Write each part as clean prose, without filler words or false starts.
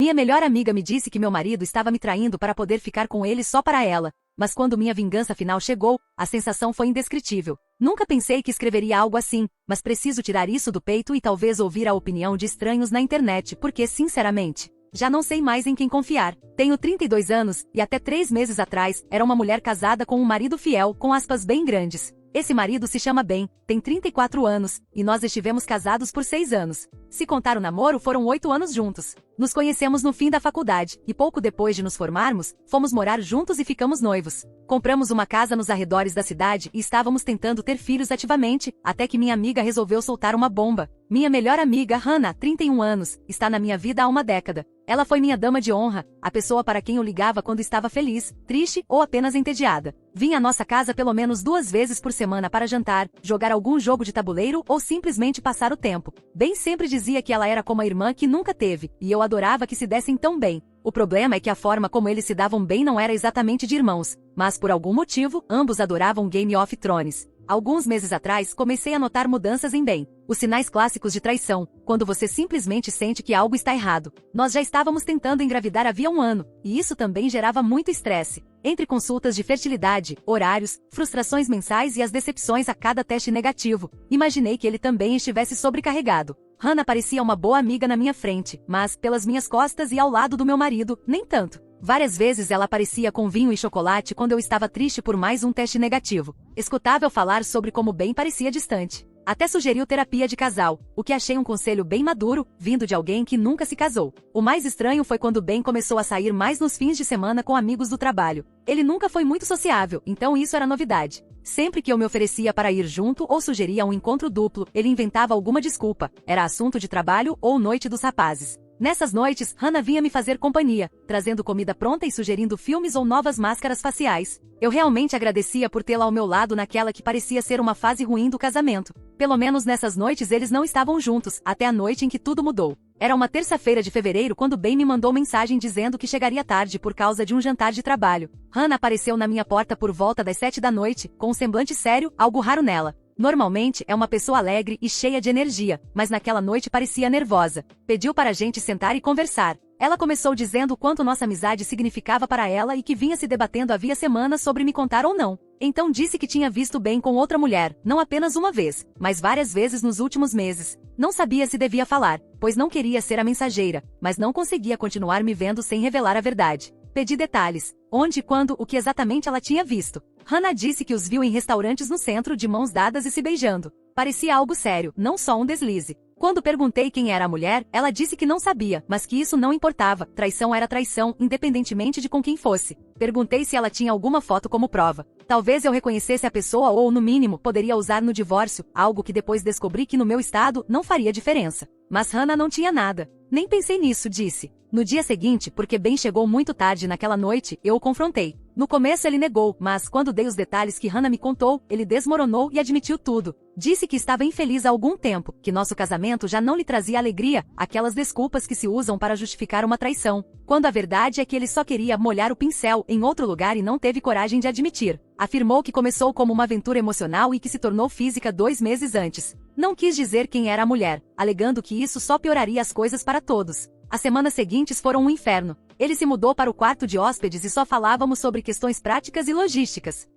Minha melhor amiga me disse que meu marido estava me traindo para poder ficar com ele só para ela, mas quando minha vingança final chegou, a sensação foi indescritível. Nunca pensei que escreveria algo assim, mas preciso tirar isso do peito e talvez ouvir a opinião de estranhos na internet porque, sinceramente, já não sei mais em quem confiar. Tenho 32 anos e até 3 meses atrás era uma mulher casada com um marido fiel com aspas bem grandes. Esse marido se chama Ben, tem 34 anos, e nós estivemos casados por 6 anos. Se contar o namoro, foram 8 anos juntos. Nos conhecemos no fim da faculdade, e pouco depois de nos formarmos, fomos morar juntos e ficamos noivos. Compramos uma casa nos arredores da cidade e estávamos tentando ter filhos ativamente, até que minha amiga resolveu soltar uma bomba. Minha melhor amiga, Hannah, 31 anos, está na minha vida há uma década. Ela foi minha dama de honra, a pessoa para quem eu ligava quando estava feliz, triste ou apenas entediada. Vinha à nossa casa pelo menos 2 vezes por semana para jantar, jogar algum jogo de tabuleiro ou simplesmente passar o tempo. Ben sempre dizia que ela era como a irmã que nunca teve, e eu adorava que se dessem tão bem. O problema é que a forma como eles se davam bem não era exatamente de irmãos, mas por algum motivo, ambos adoravam Game of Thrones. Alguns meses atrás, comecei a notar mudanças em Ben. Os sinais clássicos de traição, quando você simplesmente sente que algo está errado. Nós já estávamos tentando engravidar havia 1 ano, e isso também gerava muito estresse. Entre consultas de fertilidade, horários, frustrações mensais e as decepções a cada teste negativo, imaginei que ele também estivesse sobrecarregado. Hannah parecia uma boa amiga na minha frente, mas, pelas minhas costas e ao lado do meu marido, nem tanto. Várias vezes ela aparecia com vinho e chocolate quando eu estava triste por mais um teste negativo. Escutava eu falar sobre como Ben parecia distante. Até sugeriu terapia de casal, o que achei um conselho bem maduro, vindo de alguém que nunca se casou. O mais estranho foi quando Ben começou a sair mais nos fins de semana com amigos do trabalho. Ele nunca foi muito sociável, então isso era novidade. Sempre que eu me oferecia para ir junto ou sugeria um encontro duplo, ele inventava alguma desculpa. Era assunto de trabalho ou noite dos rapazes. Nessas noites, Hannah vinha me fazer companhia, trazendo comida pronta e sugerindo filmes ou novas máscaras faciais. Eu realmente agradecia por tê-la ao meu lado naquela que parecia ser uma fase ruim do casamento. Pelo menos nessas noites eles não estavam juntos, até a noite em que tudo mudou. Era uma terça-feira de fevereiro quando Ben me mandou mensagem dizendo que chegaria tarde por causa de um jantar de trabalho. Hannah apareceu na minha porta por volta das 7 da noite, com um semblante sério, algo raro nela. Normalmente é uma pessoa alegre e cheia de energia, mas naquela noite parecia nervosa. Pediu para a gente sentar e conversar. Ela começou dizendo o quanto nossa amizade significava para ela e que vinha se debatendo havia semanas sobre me contar ou não. Então disse que tinha visto Ben com outra mulher, não apenas uma vez, mas várias vezes nos últimos meses. Não sabia se devia falar, pois não queria ser a mensageira, mas não conseguia continuar me vendo sem revelar a verdade. Pedi detalhes, onde, quando, o que exatamente ela tinha visto. Hannah disse que os viu em restaurantes no centro de mãos dadas e se beijando. Parecia algo sério, não só um deslize. Quando perguntei quem era a mulher, ela disse que não sabia, mas que isso não importava, traição era traição, independentemente de com quem fosse. Perguntei se ela tinha alguma foto como prova. Talvez eu reconhecesse a pessoa ou, no mínimo, poderia usar no divórcio, algo que depois descobri que no meu estado não faria diferença. Mas Hannah não tinha nada. Nem pensei nisso, disse. No dia seguinte, porque Ben chegou muito tarde naquela noite, eu o confrontei. No começo ele negou, mas quando dei os detalhes que Hannah me contou, ele desmoronou e admitiu tudo. Disse que estava infeliz há algum tempo, que nosso casamento já não lhe trazia alegria, aquelas desculpas que se usam para justificar uma traição, quando a verdade é que ele só queria molhar o pincel em outro lugar e não teve coragem de admitir. Afirmou que começou como uma aventura emocional e que se tornou física 2 meses antes. Não quis dizer quem era a mulher, alegando que isso só pioraria as coisas para todos. As semanas seguintes foram um inferno. Ele se mudou para o quarto de hóspedes e só falávamos sobre questões práticas e logísticas.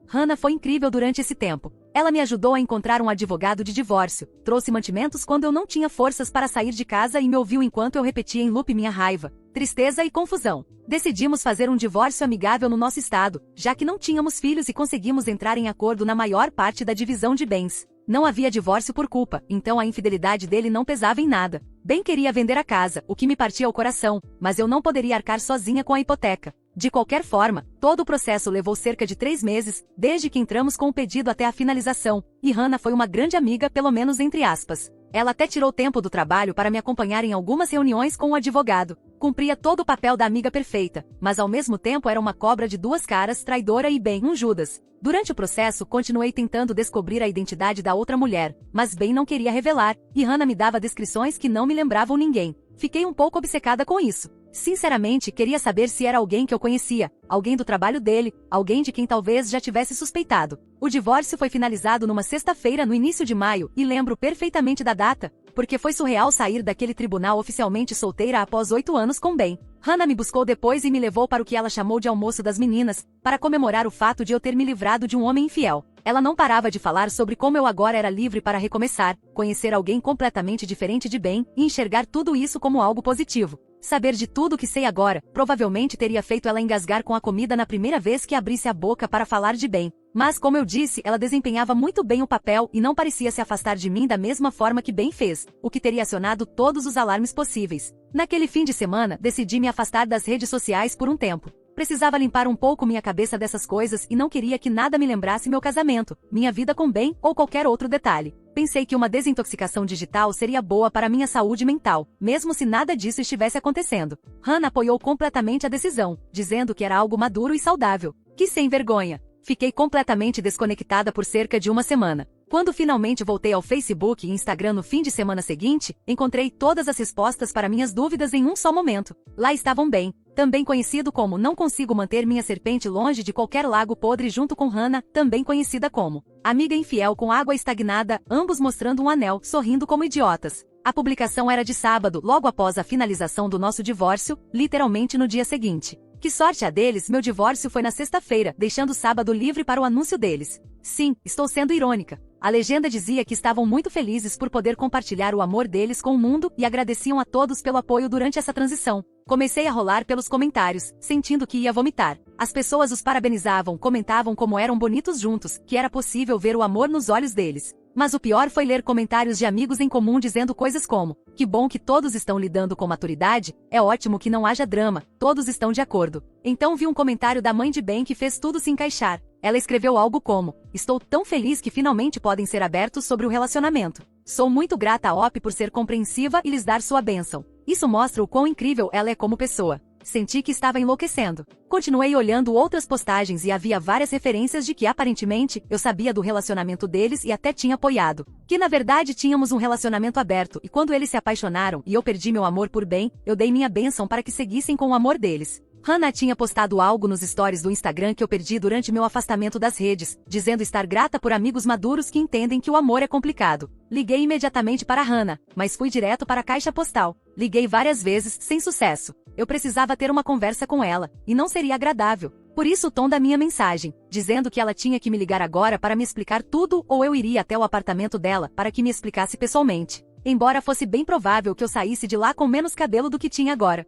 Hannah foi incrível durante esse tempo. Ela me ajudou a encontrar um advogado de divórcio, trouxe mantimentos quando eu não tinha forças para sair de casa e me ouviu enquanto eu repetia em loop minha raiva, tristeza e confusão. Decidimos fazer um divórcio amigável no nosso estado, já que não tínhamos filhos e conseguimos entrar em acordo na maior parte da divisão de bens. Não havia divórcio por culpa, então a infidelidade dele não pesava em nada. Ben queria vender a casa, o que me partia o coração, mas eu não poderia arcar sozinha com a hipoteca. De qualquer forma, todo o processo levou cerca de 3 meses, desde que entramos com o pedido até a finalização, e Hannah foi uma grande amiga, pelo menos entre aspas. Ela até tirou tempo do trabalho para me acompanhar em algumas reuniões com o advogado. Cumpria todo o papel da amiga perfeita, mas ao mesmo tempo era uma cobra de 2 caras, traidora e bem um Judas. Durante o processo, continuei tentando descobrir a identidade da outra mulher, mas Ben não queria revelar, e Hannah me dava descrições que não me lembravam ninguém. Fiquei um pouco obcecada com isso. Sinceramente, queria saber se era alguém que eu conhecia, alguém do trabalho dele, alguém de quem talvez já tivesse suspeitado. O divórcio foi finalizado numa sexta-feira no início de maio, e lembro perfeitamente da data, porque foi surreal sair daquele tribunal oficialmente solteira após 8 anos com Ben. Hannah me buscou depois e me levou para o que ela chamou de almoço das meninas, para comemorar o fato de eu ter me livrado de um homem infiel. Ela não parava de falar sobre como eu agora era livre para recomeçar, conhecer alguém completamente diferente de Ben e enxergar tudo isso como algo positivo. Saber de tudo que sei agora, provavelmente teria feito ela engasgar com a comida na primeira vez que abrisse a boca para falar de Ben. Mas como eu disse, ela desempenhava muito bem o papel e não parecia se afastar de mim da mesma forma que Ben fez, o que teria acionado todos os alarmes possíveis. Naquele fim de semana, decidi me afastar das redes sociais por um tempo. Precisava limpar um pouco minha cabeça dessas coisas e não queria que nada me lembrasse meu casamento, minha vida com Ben ou qualquer outro detalhe. Pensei que uma desintoxicação digital seria boa para minha saúde mental, mesmo se nada disso estivesse acontecendo. Hannah apoiou completamente a decisão, dizendo que era algo maduro e saudável. Que sem vergonha! Fiquei completamente desconectada por cerca de uma semana. Quando finalmente voltei ao Facebook e Instagram no fim de semana seguinte, encontrei todas as respostas para minhas dúvidas em um só momento. Lá estavam Ben, também conhecido como Não Consigo Manter Minha Serpente Longe de Qualquer Lago Podre, junto com Hannah, também conhecida como Amiga Infiel com Água Estagnada, ambos mostrando um anel, sorrindo como idiotas. A publicação era de sábado, logo após a finalização do nosso divórcio, literalmente no dia seguinte. Que sorte a deles, meu divórcio foi na sexta-feira, deixando sábado livre para o anúncio deles. Sim, estou sendo irônica. A legenda dizia que estavam muito felizes por poder compartilhar o amor deles com o mundo e agradeciam a todos pelo apoio durante essa transição. Comecei a rolar pelos comentários, sentindo que ia vomitar. As pessoas os parabenizavam, comentavam como eram bonitos juntos, que era possível ver o amor nos olhos deles. Mas o pior foi ler comentários de amigos em comum dizendo coisas como: que bom que todos estão lidando com maturidade, é ótimo que não haja drama, todos estão de acordo. Então vi um comentário da mãe de Ben que fez tudo se encaixar. Ela escreveu algo como: estou tão feliz que finalmente podem ser abertos sobre o relacionamento. Sou muito grata a Op por ser compreensiva e lhes dar sua bênção. Isso mostra o quão incrível ela é como pessoa. Senti que estava enlouquecendo. Continuei olhando outras postagens e havia várias referências de que aparentemente eu sabia do relacionamento deles e até tinha apoiado. Que na verdade tínhamos um relacionamento aberto e quando eles se apaixonaram e eu perdi meu amor por Ben, eu dei minha bênção para que seguissem com o amor deles. Hannah tinha postado algo nos stories do Instagram que eu perdi durante meu afastamento das redes, dizendo estar grata por amigos maduros que entendem que o amor é complicado. Liguei imediatamente para Hannah, mas fui direto para a caixa postal. Liguei várias vezes, sem sucesso. Eu precisava ter uma conversa com ela, e não seria agradável. Por isso o tom da minha mensagem, dizendo que ela tinha que me ligar agora para me explicar tudo ou eu iria até o apartamento dela para que me explicasse pessoalmente. Embora fosse bem provável que eu saísse de lá com menos cabelo do que tinha agora.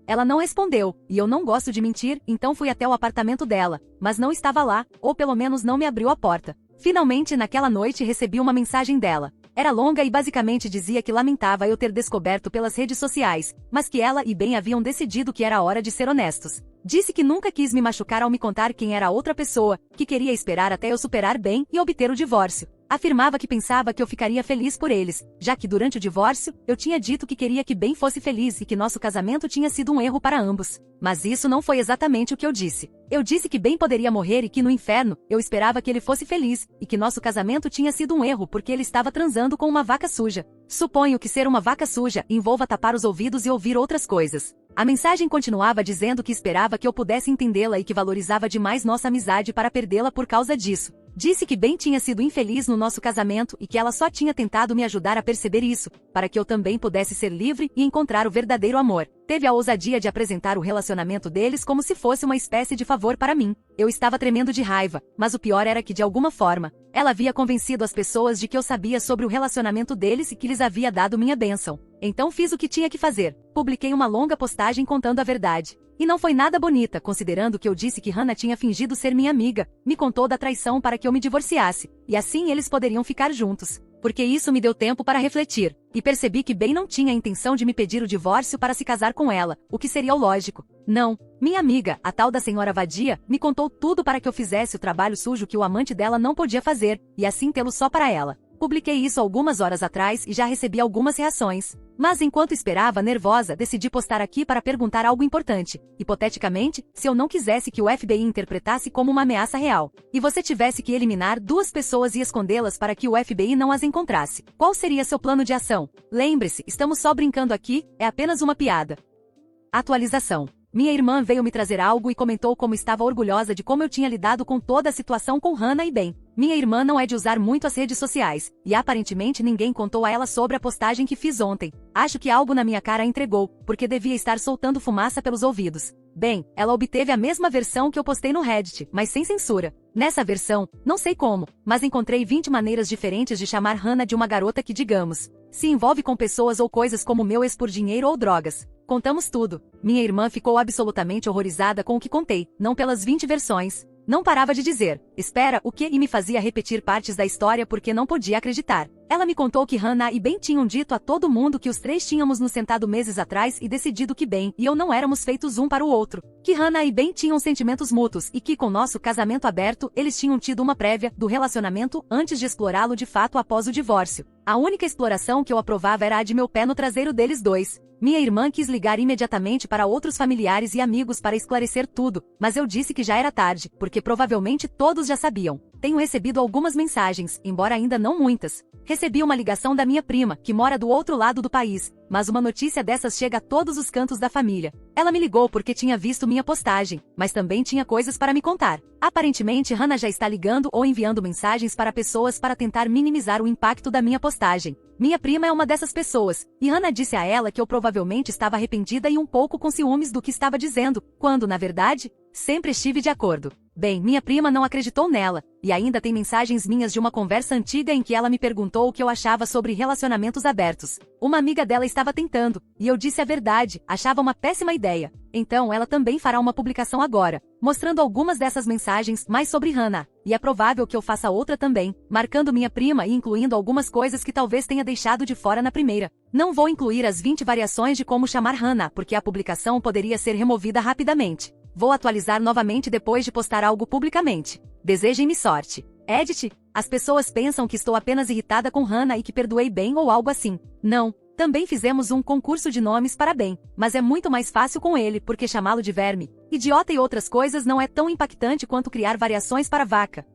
Ela não respondeu, e eu não gosto de mentir, então fui até o apartamento dela, mas não estava lá, ou pelo menos não me abriu a porta. Finalmente, naquela noite recebi uma mensagem dela. Era longa e basicamente dizia que lamentava eu ter descoberto pelas redes sociais, mas que ela e Ben haviam decidido que era hora de ser honestos. Disse que nunca quis me machucar ao me contar quem era a outra pessoa, que queria esperar até eu superar Ben e obter o divórcio. Afirmava que pensava que eu ficaria feliz por eles, já que durante o divórcio, eu tinha dito que queria que Ben fosse feliz e que nosso casamento tinha sido um erro para ambos. Mas isso não foi exatamente o que eu disse. Eu disse que Ben poderia morrer e que no inferno, eu esperava que ele fosse feliz, e que nosso casamento tinha sido um erro porque ele estava transando com uma vaca suja. Suponho que ser uma vaca suja envolva tapar os ouvidos e ouvir outras coisas. A mensagem continuava dizendo que esperava que eu pudesse entendê-la e que valorizava demais nossa amizade para perdê-la por causa disso. Disse que Ben tinha sido infeliz no nosso casamento e que ela só tinha tentado me ajudar a perceber isso, para que eu também pudesse ser livre e encontrar o verdadeiro amor. Teve a ousadia de apresentar o relacionamento deles como se fosse uma espécie de favor para mim. Eu estava tremendo de raiva, mas o pior era que de alguma forma, ela havia convencido as pessoas de que eu sabia sobre o relacionamento deles e que lhes havia dado minha bênção. Então fiz o que tinha que fazer. Publiquei uma longa postagem contando a verdade. E não foi nada bonita, considerando que eu disse que Hannah tinha fingido ser minha amiga, me contou da traição para que eu me divorciasse, e assim eles poderiam ficar juntos. Porque isso me deu tempo para refletir, e percebi que Ben não tinha a intenção de me pedir o divórcio para se casar com ela, o que seria o lógico. Não. Minha amiga, a tal da senhora vadia, me contou tudo para que eu fizesse o trabalho sujo que o amante dela não podia fazer, e assim tê-lo só para ela. Publiquei isso algumas horas atrás e já recebi algumas reações. Mas enquanto esperava, nervosa, decidi postar aqui para perguntar algo importante. Hipoteticamente, se eu não quisesse que o FBI interpretasse como uma ameaça real, e você tivesse que eliminar 2 pessoas e escondê-las para que o FBI não as encontrasse, qual seria seu plano de ação? Lembre-se, estamos só brincando aqui, é apenas uma piada. Atualização. minha irmã veio me trazer algo e comentou como estava orgulhosa de como eu tinha lidado com toda a situação com Hannah e Ben. Minha irmã não é de usar muito as redes sociais, e aparentemente ninguém contou a ela sobre a postagem que fiz ontem. Acho que algo na minha cara a entregou, porque devia estar soltando fumaça pelos ouvidos. Bem, ela obteve a mesma versão que eu postei no Reddit, mas sem censura. Nessa versão, não sei como, mas encontrei 20 maneiras diferentes de chamar Hannah de uma garota que, digamos, se envolve com pessoas ou coisas como meu ex por dinheiro ou drogas. Contamos tudo. Minha irmã ficou absolutamente horrorizada com o que contei, não pelas 20 versões. Não parava de dizer, espera, o quê? E me fazia repetir partes da história porque não podia acreditar. Ela me contou que Hannah e Ben tinham dito a todo mundo que os três tínhamos nos sentado meses atrás e decidido que Ben e eu não éramos feitos um para o outro. Que Hannah e Ben tinham sentimentos mútuos e que com nosso casamento aberto eles tinham tido uma prévia do relacionamento antes de explorá-lo de fato após o divórcio. A única exploração que eu aprovava era a de meu pé no traseiro deles dois. Minha irmã quis ligar imediatamente para outros familiares e amigos para esclarecer tudo, mas eu disse que já era tarde, porque provavelmente todos já sabiam. Tenho recebido algumas mensagens, embora ainda não muitas. Recebi uma ligação da minha prima, que mora do outro lado do país, mas uma notícia dessas chega a todos os cantos da família. Ela me ligou porque tinha visto minha postagem, mas também tinha coisas para me contar. Aparentemente Hannah já está ligando ou enviando mensagens para pessoas para tentar minimizar o impacto da minha postagem. Minha prima é uma dessas pessoas, e Hannah disse a ela que eu provavelmente estava arrependida e um pouco com ciúmes do que estava dizendo, quando, na verdade, sempre estive de acordo. Bem, minha prima não acreditou nela, e ainda tem mensagens minhas de uma conversa antiga em que ela me perguntou o que eu achava sobre relacionamentos abertos. Uma amiga dela estava tentando, e eu disse a verdade, achava uma péssima ideia. Então ela também fará uma publicação agora, mostrando algumas dessas mensagens mais sobre Hannah, e é provável que eu faça outra também, marcando minha prima e incluindo algumas coisas que talvez tenha deixado de fora na primeira. Não vou incluir as 20 variações de como chamar Hannah, porque a publicação poderia ser removida rapidamente. Vou atualizar novamente depois de postar algo publicamente. Desejem-me sorte. Edit. As pessoas pensam que estou apenas irritada com Hannah e que perdoei Ben ou algo assim. Não. Também fizemos um concurso de nomes para Ben, mas é muito mais fácil com ele porque chamá-lo de verme, idiota e outras coisas não é tão impactante quanto criar variações para vaca.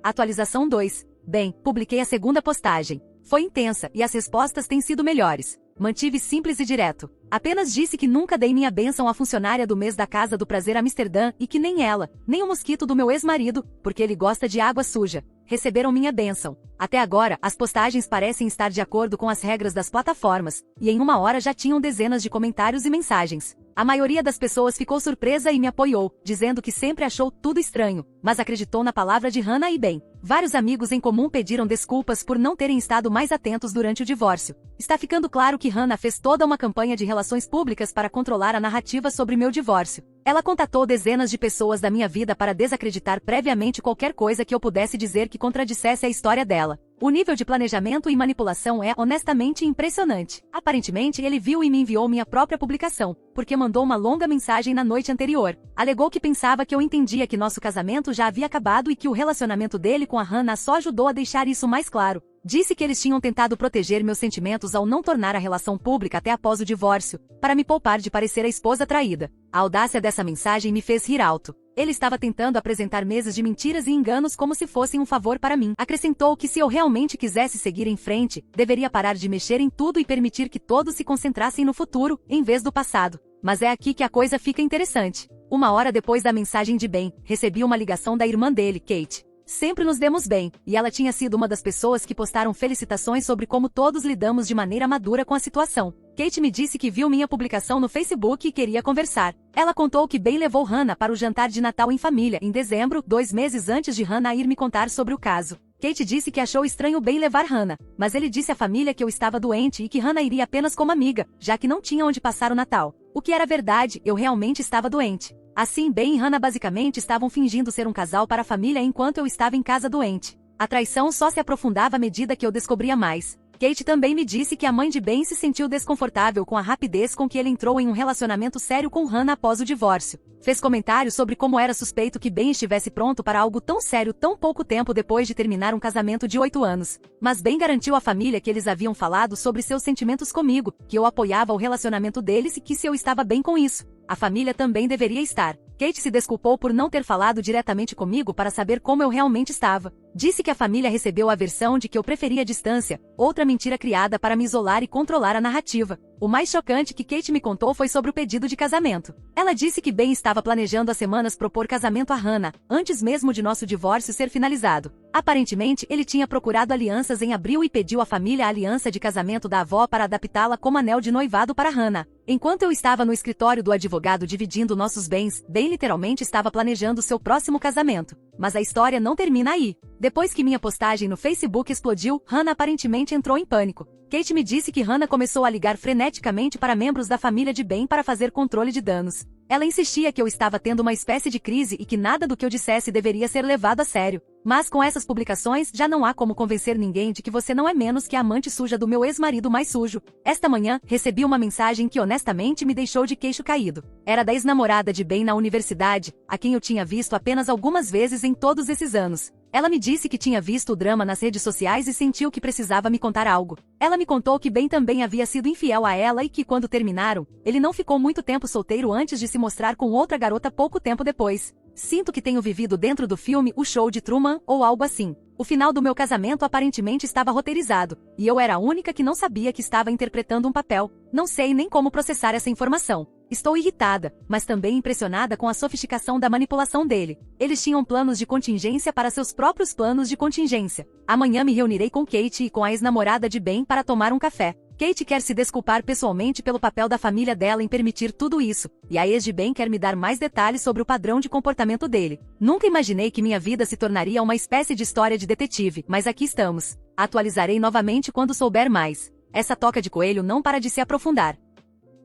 Atualização 2. Bem, publiquei a segunda postagem. Foi intensa e as respostas têm sido melhores. Mantive simples e direto. Apenas disse que nunca dei minha bênção à funcionária do mês da Casa do Prazer Amsterdã e que nem ela, nem o mosquito do meu ex-marido, porque ele gosta de água suja, receberam minha bênção. Até agora, as postagens parecem estar de acordo com as regras das plataformas, e em uma hora já tinham dezenas de comentários e mensagens. A maioria das pessoas ficou surpresa e me apoiou, dizendo que sempre achou tudo estranho, mas acreditou na palavra de Hannah e Ben. Vários amigos em comum pediram desculpas por não terem estado mais atentos durante o divórcio. Está ficando claro que Hannah fez toda uma campanha de relações públicas para controlar a narrativa sobre meu divórcio. Ela contatou dezenas de pessoas da minha vida para desacreditar previamente qualquer coisa que eu pudesse dizer que contradissesse a história dela. O nível de planejamento e manipulação é honestamente impressionante. Aparentemente ele viu e me enviou minha própria publicação, porque mandou uma longa mensagem na noite anterior. Alegou que pensava que eu entendia que nosso casamento já havia acabado e que o relacionamento dele com a Hannah só ajudou a deixar isso mais claro. Disse que eles tinham tentado proteger meus sentimentos ao não tornar a relação pública até após o divórcio, para me poupar de parecer a esposa traída. A audácia dessa mensagem me fez rir alto. Ele estava tentando apresentar meses de mentiras e enganos como se fossem um favor para mim. Acrescentou que se eu realmente quisesse seguir em frente, deveria parar de mexer em tudo e permitir que todos se concentrassem no futuro, em vez do passado. Mas é aqui que a coisa fica interessante. Uma hora depois da mensagem de Ben, recebi uma ligação da irmã dele, Kate. Sempre nos demos bem, e ela tinha sido uma das pessoas que postaram felicitações sobre como todos lidamos de maneira madura com a situação. Kate me disse que viu minha publicação no Facebook e queria conversar. Ela contou que Ben levou Hannah para o jantar de Natal em família em dezembro, 2 meses antes de Hannah ir me contar sobre o caso. Kate disse que achou estranho Ben levar Hannah, mas ele disse à família que eu estava doente e que Hannah iria apenas como amiga, já que não tinha onde passar o Natal. O que era verdade, eu realmente estava doente. Assim, Ben e Hannah basicamente estavam fingindo ser um casal para a família enquanto eu estava em casa doente. A traição só se aprofundava à medida que eu descobria mais. Kate também me disse que a mãe de Ben se sentiu desconfortável com a rapidez com que ele entrou em um relacionamento sério com Hannah após o divórcio. Fez comentários sobre como era suspeito que Ben estivesse pronto para algo tão sério tão pouco tempo depois de terminar um casamento de 8 anos. Mas Ben garantiu à família que eles haviam falado sobre seus sentimentos comigo, que eu apoiava o relacionamento deles e que se eu estava bem com isso, a família também deveria estar. Kate se desculpou por não ter falado diretamente comigo para saber como eu realmente estava. Disse que a família recebeu a versão de que eu preferia a distância, outra mentira criada para me isolar e controlar a narrativa. O mais chocante que Kate me contou foi sobre o pedido de casamento. Ela disse que Ben estava planejando há semanas propor casamento a Hannah, antes mesmo de nosso divórcio ser finalizado. Aparentemente, ele tinha procurado alianças em abril e pediu à família a aliança de casamento da avó para adaptá-la como anel de noivado para Hannah. Enquanto eu estava no escritório do advogado dividindo nossos bens, Ben literalmente estava planejando seu próximo casamento. Mas a história não termina aí. Depois que minha postagem no Facebook explodiu, Hannah aparentemente entrou em pânico. Kate me disse que Hannah começou a ligar freneticamente para membros da família de Ben para fazer controle de danos. Ela insistia que eu estava tendo uma espécie de crise e que nada do que eu dissesse deveria ser levado a sério. Mas com essas publicações já não há como convencer ninguém de que você não é menos que a amante suja do meu ex-marido mais sujo. Esta manhã, recebi uma mensagem que honestamente me deixou de queixo caído. Era da ex-namorada de Ben na universidade, a quem eu tinha visto apenas algumas vezes em todos esses anos. Ela me disse que tinha visto o drama nas redes sociais e sentiu que precisava me contar algo. Ela me contou que Ben também havia sido infiel a ela e que quando terminaram, ele não ficou muito tempo solteiro antes de se mostrar com outra garota pouco tempo depois. Sinto que tenho vivido dentro do filme O Show de Truman ou algo assim. O final do meu casamento aparentemente estava roteirizado, e eu era a única que não sabia que estava interpretando um papel. Não sei nem como processar essa informação. Estou irritada, mas também impressionada com a sofisticação da manipulação dele. Eles tinham planos de contingência para seus próprios planos de contingência. Amanhã me reunirei com Kate e com a ex-namorada de Ben para tomar um café. Kate quer se desculpar pessoalmente pelo papel da família dela em permitir tudo isso, e a ex de Ben quer me dar mais detalhes sobre o padrão de comportamento dele. Nunca imaginei que minha vida se tornaria uma espécie de história de detetive, mas aqui estamos. Atualizarei novamente quando souber mais. Essa toca de coelho não para de se aprofundar.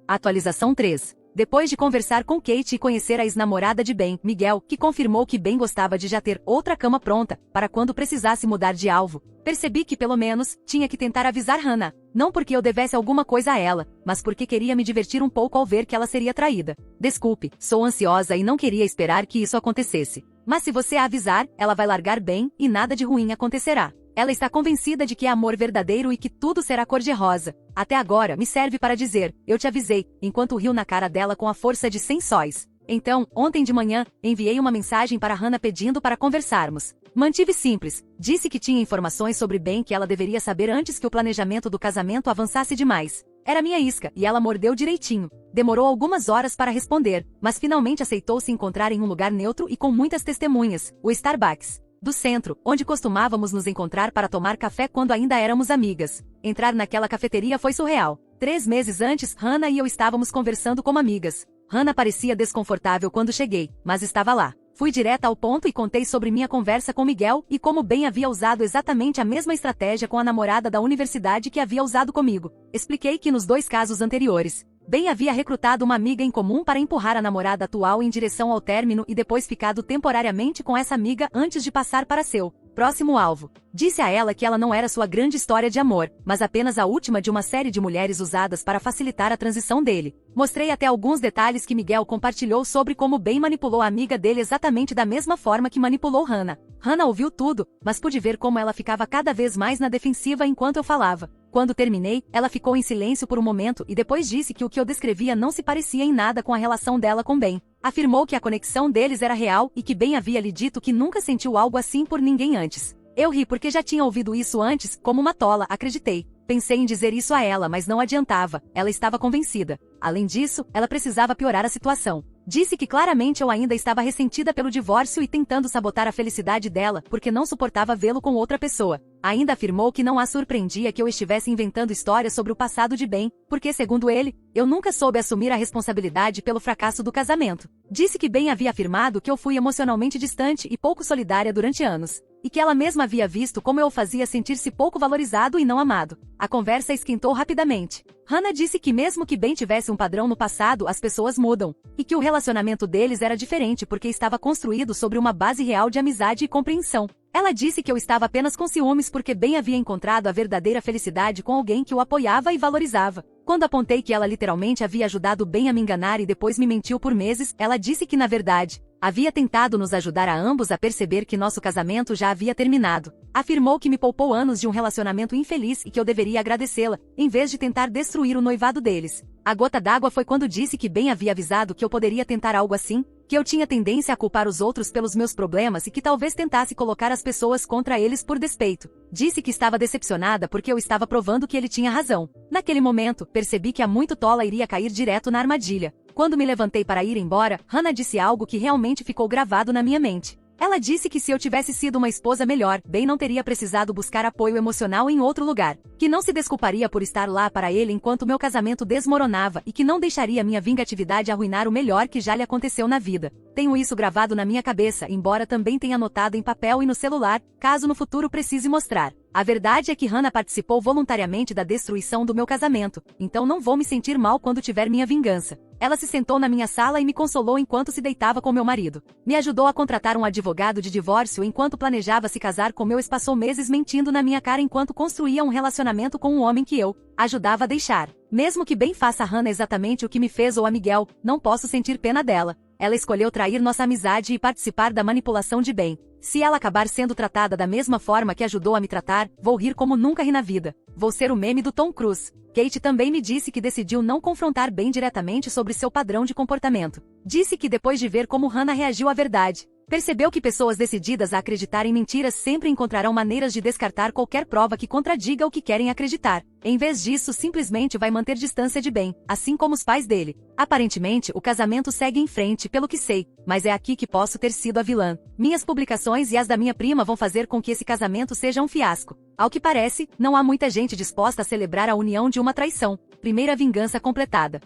Atualização 3. Depois de conversar com Kate e conhecer a ex-namorada de Ben, Miguel, que confirmou que Ben gostava de já ter outra cama pronta, para quando precisasse mudar de alvo, percebi que pelo menos, tinha que tentar avisar Hannah. Não porque eu devesse alguma coisa a ela, mas porque queria me divertir um pouco ao ver que ela seria traída. Desculpe, sou ansiosa e não queria esperar que isso acontecesse. Mas se você a avisar, ela vai largar Ben e nada de ruim acontecerá. Ela está convencida de que é amor verdadeiro e que tudo será cor-de-rosa. Até agora, me serve para dizer, eu te avisei, enquanto riu na cara dela com a força de 100 sóis. Então, ontem de manhã, enviei uma mensagem para Hannah pedindo para conversarmos. Mantive simples, disse que tinha informações sobre Ben que ela deveria saber antes que o planejamento do casamento avançasse demais. Era minha isca, e ela mordeu direitinho. Demorou algumas horas para responder, mas finalmente aceitou se encontrar em um lugar neutro e com muitas testemunhas, o Starbucks do centro, onde costumávamos nos encontrar para tomar café quando ainda éramos amigas. Entrar naquela cafeteria foi surreal. 3 meses antes, Hannah e eu estávamos conversando como amigas. Hannah parecia desconfortável quando cheguei, mas estava lá. Fui direta ao ponto e contei sobre minha conversa com Miguel e como Ben havia usado exatamente a mesma estratégia com a namorada da universidade que havia usado comigo. Expliquei que nos 2 casos anteriores, Ben havia recrutado uma amiga em comum para empurrar a namorada atual em direção ao término e depois ficado temporariamente com essa amiga antes de passar para seu próximo alvo. Disse a ela que ela não era sua grande história de amor, mas apenas a última de uma série de mulheres usadas para facilitar a transição dele. Mostrei até alguns detalhes que Miguel compartilhou sobre como Ben manipulou a amiga dele exatamente da mesma forma que manipulou Hannah. Hannah ouviu tudo, mas pude ver como ela ficava cada vez mais na defensiva enquanto eu falava. Quando terminei, ela ficou em silêncio por um momento e depois disse que o que eu descrevia não se parecia em nada com a relação dela com Ben. Afirmou que a conexão deles era real e que Ben havia lhe dito que nunca sentiu algo assim por ninguém antes. Eu ri porque já tinha ouvido isso antes, como uma tola, acreditei. Pensei em dizer isso a ela, mas não adiantava, ela estava convencida. Além disso, ela precisava piorar a situação. Disse que claramente eu ainda estava ressentida pelo divórcio e tentando sabotar a felicidade dela, porque não suportava vê-lo com outra pessoa. Ainda afirmou que não a surpreendia que eu estivesse inventando histórias sobre o passado de Ben, porque, segundo ele, eu nunca soube assumir a responsabilidade pelo fracasso do casamento. Disse que Ben havia afirmado que eu fui emocionalmente distante e pouco solidária durante anos, e que ela mesma havia visto como eu o fazia sentir-se pouco valorizado e não amado. A conversa esquentou rapidamente. Hannah disse que mesmo que Ben tivesse um padrão no passado, as pessoas mudam, e que o relacionamento deles era diferente porque estava construído sobre uma base real de amizade e compreensão. Ela disse que eu estava apenas com ciúmes porque Ben havia encontrado a verdadeira felicidade com alguém que o apoiava e valorizava. Quando apontei que ela literalmente havia ajudado Ben a me enganar e depois me mentiu por meses, ela disse que na verdade, havia tentado nos ajudar a ambos a perceber que nosso casamento já havia terminado. Afirmou que me poupou anos de um relacionamento infeliz e que eu deveria agradecê-la, em vez de tentar destruir o noivado deles. A gota d'água foi quando disse que Ben havia avisado que eu poderia tentar algo assim, que eu tinha tendência a culpar os outros pelos meus problemas e que talvez tentasse colocar as pessoas contra eles por despeito. Disse que estava decepcionada porque eu estava provando que ele tinha razão. Naquele momento, percebi que a muito tola iria cair direto na armadilha. Quando me levantei para ir embora, Hannah disse algo que realmente ficou gravado na minha mente. Ela disse que se eu tivesse sido uma esposa melhor, bem não teria precisado buscar apoio emocional em outro lugar. Que não se desculparia por estar lá para ele enquanto meu casamento desmoronava e que não deixaria minha vingatividade arruinar o melhor que já lhe aconteceu na vida. Tenho isso gravado na minha cabeça, embora também tenha anotado em papel e no celular, caso no futuro precise mostrar. A verdade é que Hannah participou voluntariamente da destruição do meu casamento, então não vou me sentir mal quando tiver minha vingança. Ela se sentou na minha sala e me consolou enquanto se deitava com meu marido. Me ajudou a contratar um advogado de divórcio enquanto planejava se casar com meu ex. Passou meses mentindo na minha cara enquanto construía um relacionamento com um homem que eu ajudava a deixar. Mesmo que bem faça a Hannah exatamente o que me fez ou a Miguel, não posso sentir pena dela. Ela escolheu trair nossa amizade e participar da manipulação de bem. Se ela acabar sendo tratada da mesma forma que ajudou a me tratar, vou rir como nunca ri na vida. Vou ser o meme do Tom Cruise. Kate também me disse que decidiu não confrontar bem diretamente sobre seu padrão de comportamento. Disse que depois de ver como Hannah reagiu à verdade, percebeu que pessoas decididas a acreditar em mentiras sempre encontrarão maneiras de descartar qualquer prova que contradiga o que querem acreditar. Em vez disso, simplesmente vai manter distância de bem, assim como os pais dele. Aparentemente, o casamento segue em frente, pelo que sei, mas é aqui que posso ter sido a vilã. Minhas publicações e as da minha prima vão fazer com que esse casamento seja um fiasco. Ao que parece, não há muita gente disposta a celebrar a união de uma traição. Primeira vingança completada.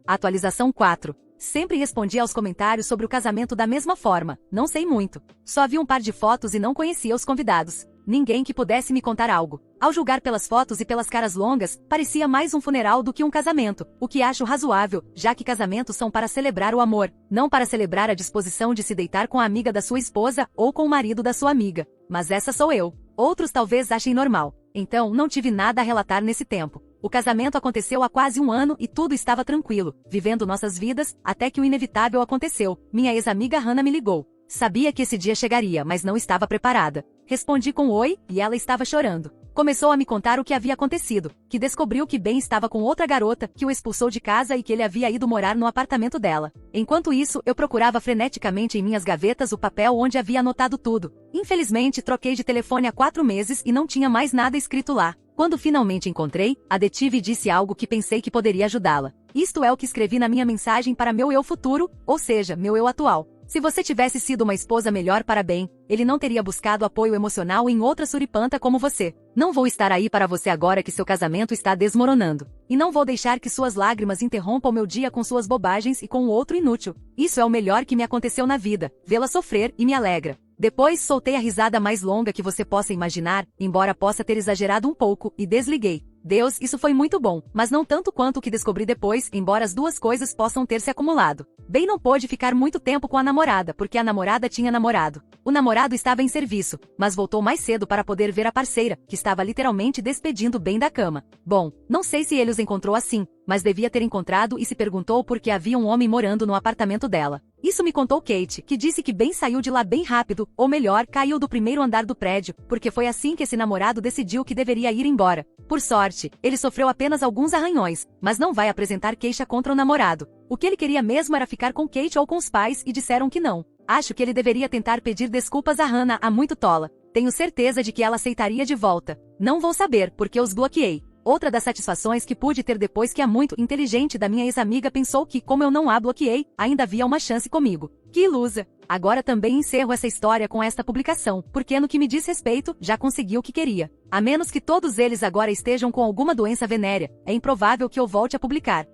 Atualização 4. Sempre respondi aos comentários sobre o casamento da mesma forma, não sei muito. Só vi um par de fotos e não conhecia os convidados. Ninguém que pudesse me contar algo. Ao julgar pelas fotos e pelas caras longas, parecia mais um funeral do que um casamento, o que acho razoável, já que casamentos são para celebrar o amor, não para celebrar a disposição de se deitar com a amiga da sua esposa ou com o marido da sua amiga. Mas essa sou eu. Outros talvez achem normal. Então, não tive nada a relatar nesse tempo. O casamento aconteceu há quase um ano e tudo estava tranquilo, vivendo nossas vidas, até que o inevitável aconteceu. Minha ex-amiga Hannah me ligou. Sabia que esse dia chegaria, mas não estava preparada. Respondi com oi, e ela estava chorando. Começou a me contar o que havia acontecido, que descobriu que Ben estava com outra garota, que o expulsou de casa e que ele havia ido morar no apartamento dela. Enquanto isso, eu procurava freneticamente em minhas gavetas o papel onde havia anotado tudo. Infelizmente, troquei de telefone há 4 meses e não tinha mais nada escrito lá. Quando finalmente encontrei, a detive e disse algo que pensei que poderia ajudá-la. Isto é o que escrevi na minha mensagem para meu eu futuro, ou seja, meu eu atual. Se você tivesse sido uma esposa melhor para Ben, ele não teria buscado apoio emocional em outra suripanta como você. Não vou estar aí para você agora que seu casamento está desmoronando. E não vou deixar que suas lágrimas interrompam meu dia com suas bobagens e com o outro inútil. Isso é o melhor que me aconteceu na vida, vê-la sofrer e me alegra. Depois soltei a risada mais longa que você possa imaginar, embora possa ter exagerado um pouco, e desliguei. Deus, isso foi muito bom, mas não tanto quanto o que descobri depois, embora as duas coisas possam ter se acumulado. Ben não pôde ficar muito tempo com a namorada, porque a namorada tinha namorado. O namorado estava em serviço, mas voltou mais cedo para poder ver a parceira, que estava literalmente despedindo Ben da cama. Bom, não sei se ele os encontrou assim, mas devia ter encontrado e se perguntou por que havia um homem morando no apartamento dela. Isso me contou Kate, que disse que Ben saiu de lá bem rápido, ou melhor, caiu do primeiro andar do prédio, porque foi assim que esse namorado decidiu que deveria ir embora. Por sorte, ele sofreu apenas alguns arranhões, mas não vai apresentar queixa contra o namorado. O que ele queria mesmo era ficar com Kate ou com os pais e disseram que não. Acho que ele deveria tentar pedir desculpas a Hannah, a muito tola. Tenho certeza de que ela aceitaria de volta. Não vou saber, porque os bloqueei. Outra das satisfações que pude ter depois que a muito inteligente da minha ex-amiga pensou que, como eu não a bloqueei, ainda havia uma chance comigo. Que ilusa! Agora também encerro essa história com esta publicação, porque no que me diz respeito, já consegui o que queria. A menos que todos eles agora estejam com alguma doença venérea, é improvável que eu volte a publicar.